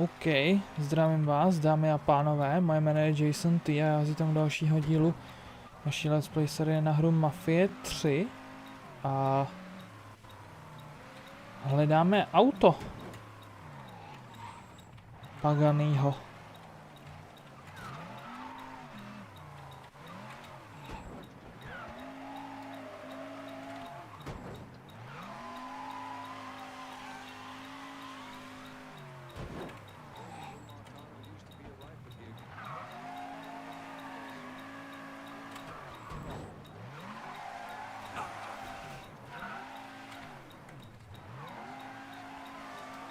OK, zdravím vás, dámy a pánové, moje jméno je Jason T a já vítám dalšího dílu naší let's play série na hru Mafie 3 a hledáme auto Paganiho.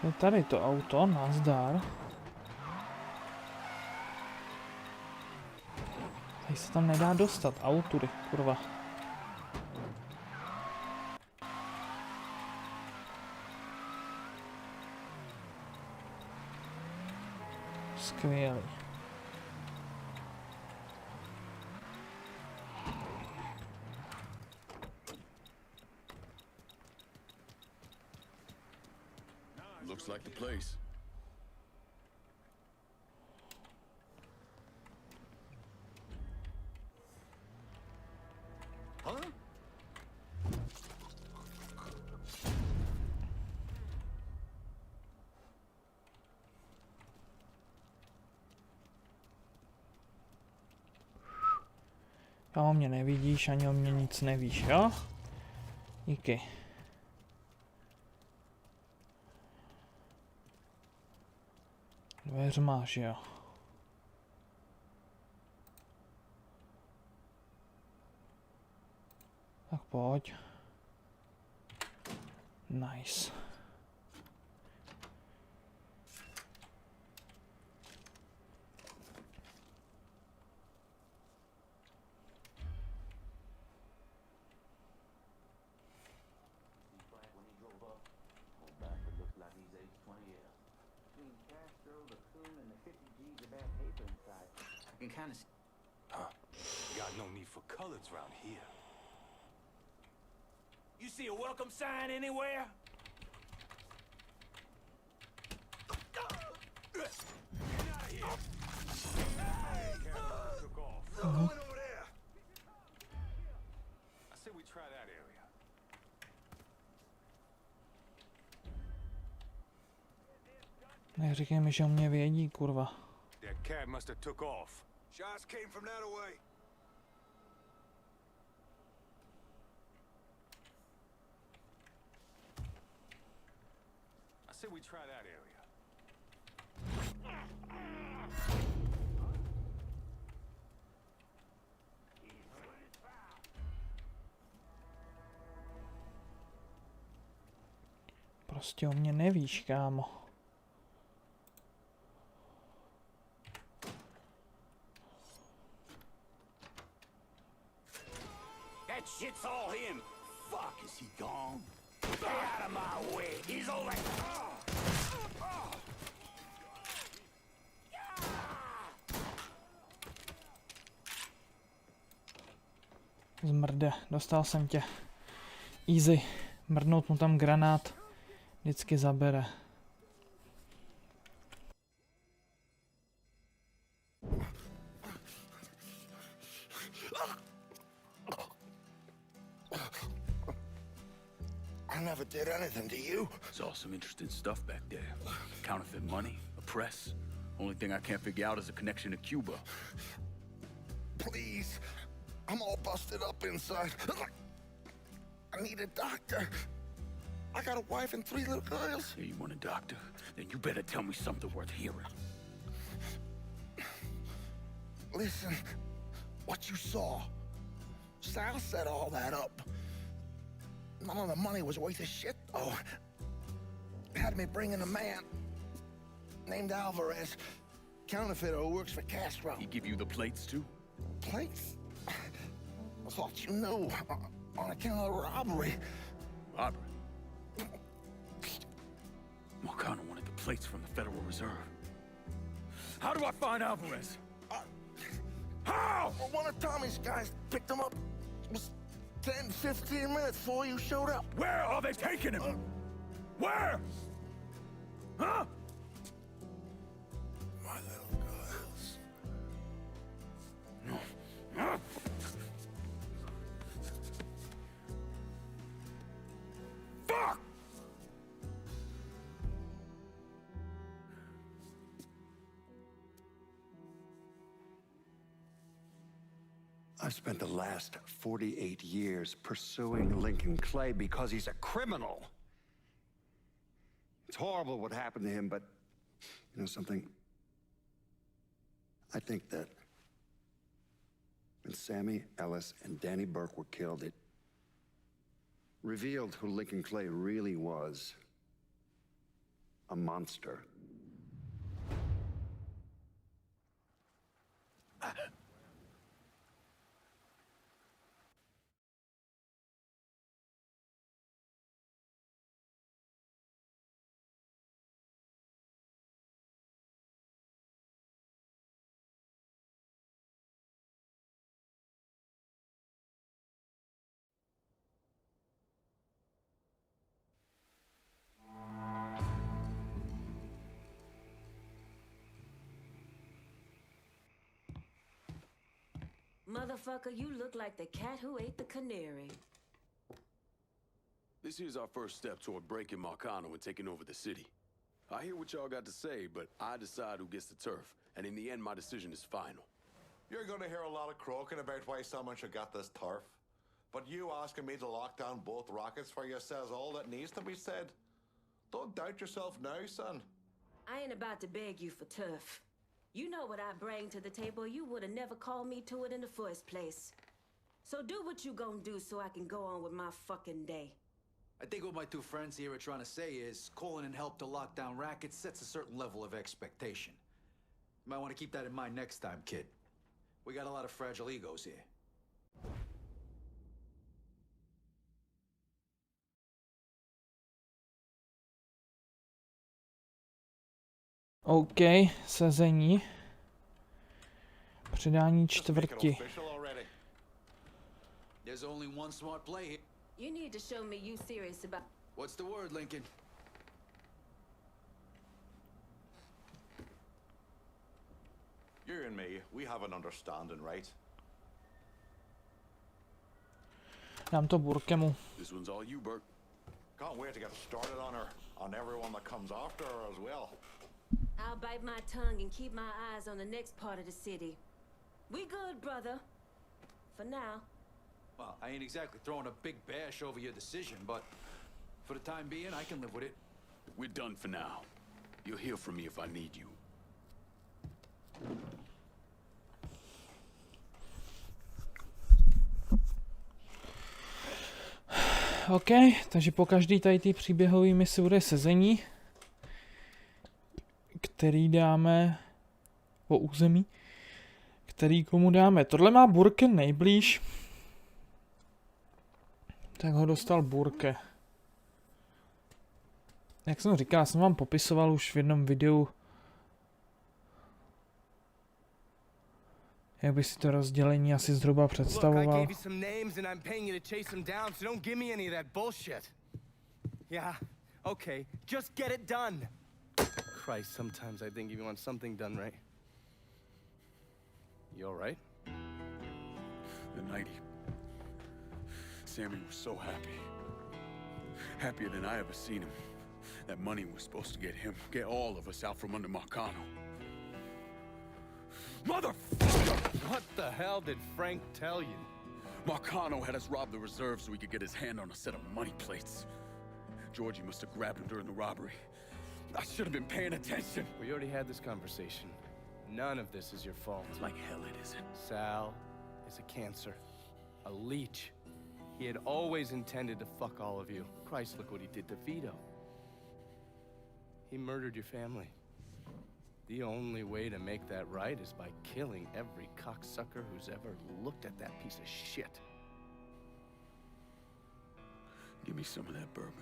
To je tady to auto, nazdar. Tady se tam nedá dostat, autury, kurva. Skvělý. Looks like the place. Huh? O mě nevidíš, ani o mě nic nevíš, jo? Díky. Dveř máš, jo. Tak pojď. Nice. Huh. Got no need for colors around here. You see a welcome sign anywhere? Get out of here. Hey, took off. Going over there. I say we try that area. Neříkej mi, že o mě vědí, kurva. That cab must have took off. Shots came from that away. I say we try that area. Prostě o mě nevíš, kámo. That shit's all him. Fuck, is he gone? Get out of my way. He's over. Zmrde, dostal jsem tě. Easy. Mrdnout mu tam granát vždycky zabere. I never did anything to you. Saw some interesting stuff back there. Counterfeit money, a press. Only thing I can't figure out is a connection to Cuba. Please. I'm all busted up inside. I need a doctor. I got a wife and 3 little girls. Hey, you want a doctor? Then you better tell me something worth hearing. Listen, what you saw. Sal set all that up. None of the money was worth a shit, though. Had me bring in a man named Alvarez, counterfeiter who works for Castro. He give you the plates too? Plates? I thought you knew. On account of robbery. Robbery? Marcano wanted the plates from the Federal Reserve. How do I find Alvarez? How? Well, one of Tommy's guys picked him up. It was 10, 15 minutes before you showed up. Where are they taking him? Where? Huh? I've spent the last 48 years pursuing Lincoln Clay because he's a criminal. It's horrible what happened to him, but you know something? I think that when Sammy Ellis and Danny Burke were killed, it revealed who Lincoln Clay really was. A monster. Motherfucker, you look like the cat who ate the canary. This here's our first step toward breaking Marcano and taking over the city. I hear what y'all got to say, but I decide who gets the turf. And in the end, my decision is final. You're gonna hear a lot of croaking about why someone should get this turf. But you asking me to lock down both rockets for you says all that needs to be said. Don't doubt yourself now, son. I ain't about to beg you for turf. You know what I bring to the table. You would have never called me to it in the first place. So do what you gonna do so I can go on with my fucking day. I think what my two friends here are trying to say is calling in help to lock down rackets sets a certain level of expectation. You might want to keep that in mind next time, kid. We got a lot of fragile egos here. OK, sezení. Předání čtvrti. There's only one smart play here. You need to show me you serious about... What's the word, Lincoln? You and me, we have an understanding, right? Dám to Burkemu. This one's all you, Bert. Can't wait to get started on her, on everyone that comes after her as well. I'll bite my tongue and keep my eyes on the next part of the city. We good, brother. For now. Well, I ain't exactly throwing a big bash over your decision, but for the time being, I can live with it. We're done for now. You'll hear from me if I need you. OK, takže po každý tady ty příběhový misi bude sezení, který dáme o území, který komu dáme. Tohle má Burke nejblíž, tak ho dostal Burke. Jak jsem říkal, jsem vám popisoval už v jednom videu, jak by si to rozdělení asi zhruba představoval. Okay, just get it done. Christ, sometimes I think you want something done right. You all right? The night Sammy was so happy. Happier than I ever seen him. That money was supposed to get all of us out from under Marcano. Motherfucker! What the hell did Frank tell you? Marcano had us rob the reserve so he could get his hand on a set of money plates. Georgie must have grabbed him during the robbery. I should have been paying attention. We already had this conversation. None of this is your fault. Like hell it isn't. Sal is a cancer. A leech. He had always intended to fuck all of you. Christ, look what he did to Vito. He murdered your family. The only way to make that right is by killing every cocksucker who's ever looked at that piece of shit. Give me some of that bourbon.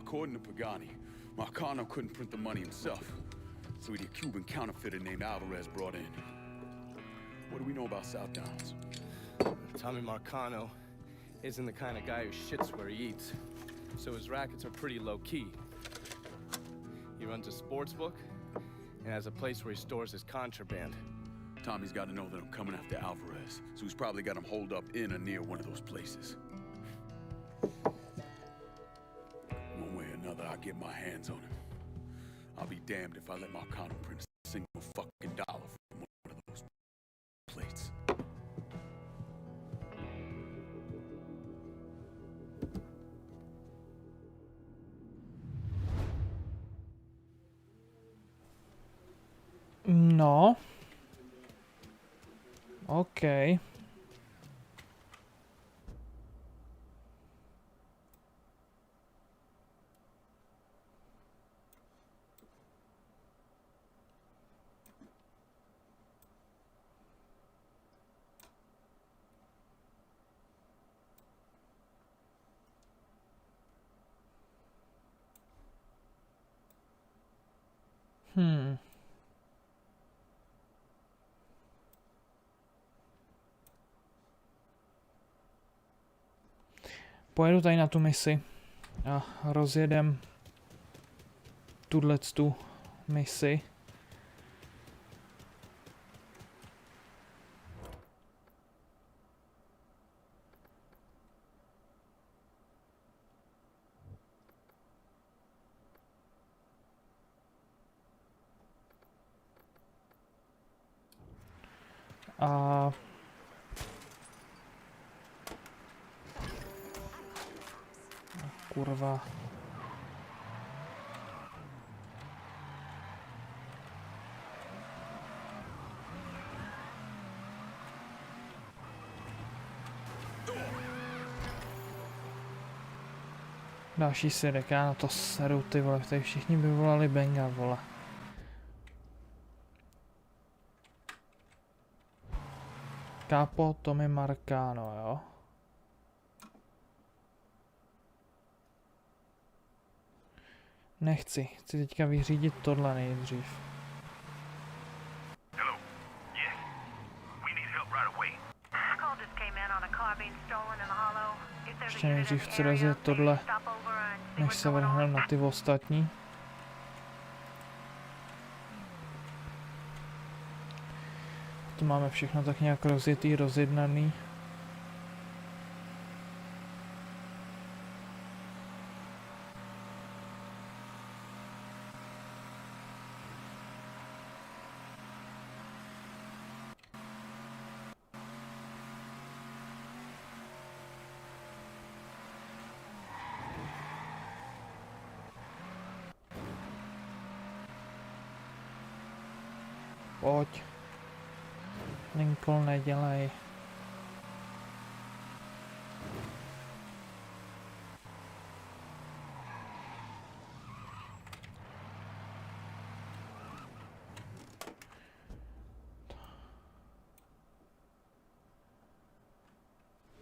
According to Pagani, Marcano couldn't print the money himself, so he had a Cuban counterfeiter named Alvarez brought in. What do we know about South Downs? Tommy Marcano isn't the kind of guy who shits where he eats, so his rackets are pretty low-key. He runs a sports book and has a place where he stores his contraband. Tommy's got to know that I'm coming after Alvarez, so he's probably got him holed up in or near one of those places. One way or another, I'll get my hands on him. I'll be damned if I let Marcano print a single fucking dollar No. OK. Pojedu tady na tu misi a rozjedem tu misi. A kurva. Další svědek, já na to seru, ty vole, tady všichni by volali Benga, vole. Capo Tommy Marcano, jo? Nechci, chci teďka vyřídit tohle nejdřív. Hello. Yes. We need help right away. Call just came in on a car being stolen in the hollow. Ještě nejdřív chci rozjet tohle, než se vrhneme na ty ostatní. To máme všechno tak nějak rozjetý, rozjednaný. Pojď. Lincoln, nedělej.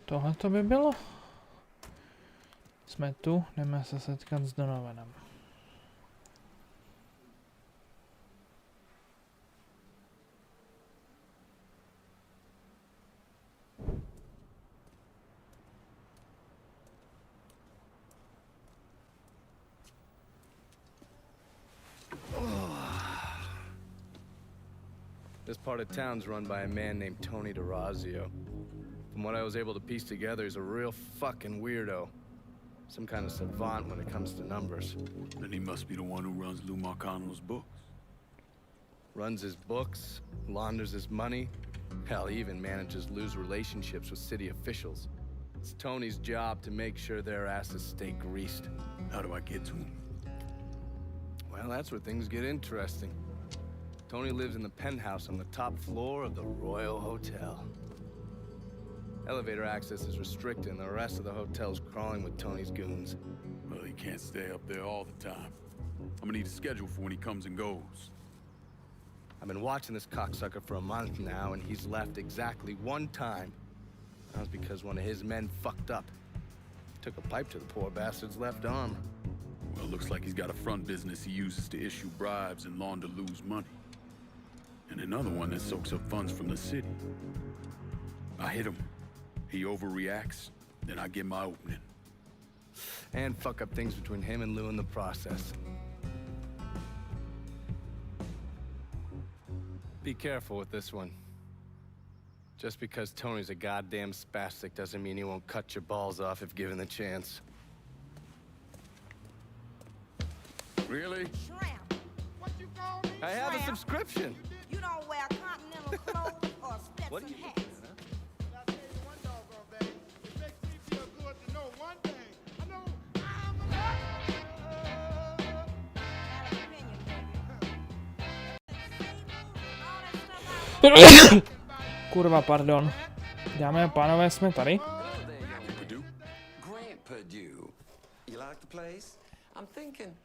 Tohle to by bylo. Jsme tu, jdeme se setkat s Donovanem. This part of town's run by a man named Tony DeRazio. From what I was able to piece together, he's a real fucking weirdo. Some kind of savant when it comes to numbers. Then he must be the one who runs Lou Marcano's books. Runs his books, launders his money. Hell, he even manages Lou's relationships with city officials. It's Tony's job to make sure their asses stay greased. How do I get to him? Well, that's where things get interesting. Tony lives in the penthouse on the top floor of the Royal Hotel. Elevator access is restricted and the rest of the hotel's crawling with Tony's goons. Well, he can't stay up there all the time. I'm gonna need a schedule for when he comes and goes. I've been watching this cocksucker for a month now, and he's left exactly one time. That was because one of his men fucked up. Took a pipe to the poor bastard's left arm. Well, looks like he's got a front business he uses to issue bribes and launder Lou's money. And another one that soaks up funds from the city. I hit him. He overreacts, then I get my opening. And fuck up things between him and Lou in the process. Be careful with this one. Just because Tony's a goddamn spastic doesn't mean he won't cut your balls off if given the chance. Really? Shrimp. What you call me? I have a subscription. You don't wear continental clothes or Stetson hats. But I tell you one doggone thing. It makes me feel good to know one thing. I know I'm a Got an opinion, baby. Kurva, pardon. Dámy a pánové, jsme tady. Grant Purdue. You like the place? I'm thinking.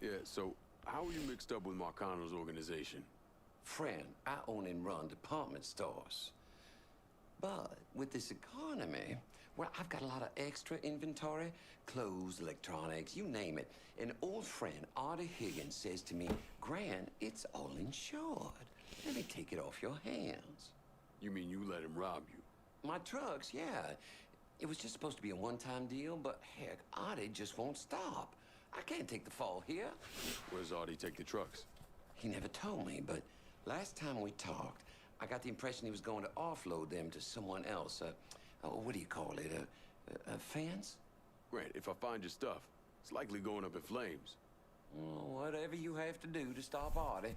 Yeah, so how are you mixed up with Marcano's organization? Friend, I own and run department stores. But with this economy, well, I've got a lot of extra inventory. Clothes, electronics, you name it. An old friend, Artie Higgins, says to me, Grant, it's all insured. Let me take it off your hands. You mean you let him rob you? My trucks, yeah. It was just supposed to be a one-time deal, but heck, Artie just won't stop. I can't take the fall here. Where's Artie take the trucks? He never told me, but last time we talked, I got the impression he was going to offload them to someone else. What do you call it? A fence? Grant, if I find your stuff, it's likely going up in flames. Well, whatever you have to do to stop Artie.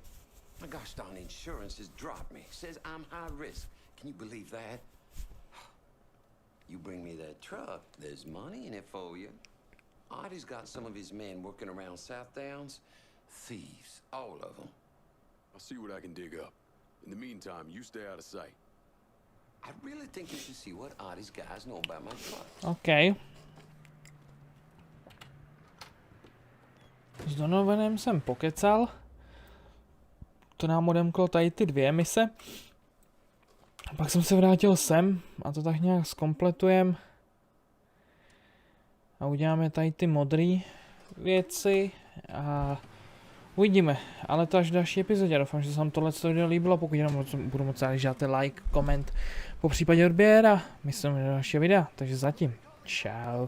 My gosh darn insurance has dropped me. Says I'm high risk. Can you believe that? You bring me that truck, there's money in it for you. Artie's got some of his men working around South Downs. Thieves, all of them. I'll see what I can dig up. In the meantime, you stay out of sight. I really think you should see what Artie's guys know about my truck. OK. S Donovanem jsem pokecal. To nám odemklo tady ty 2 mise. A pak jsem se vrátil sem a to tak nějak zkompletujem. A uděláme tady ty modré věci a uvidíme. Ale to až v další epizodě. Doufám, že se vám tohle video líbilo. Pokud jenom budu moc rád, že dáte like, koment, po případě odběr a myslím, že dalšího videa. Takže zatím. Čau.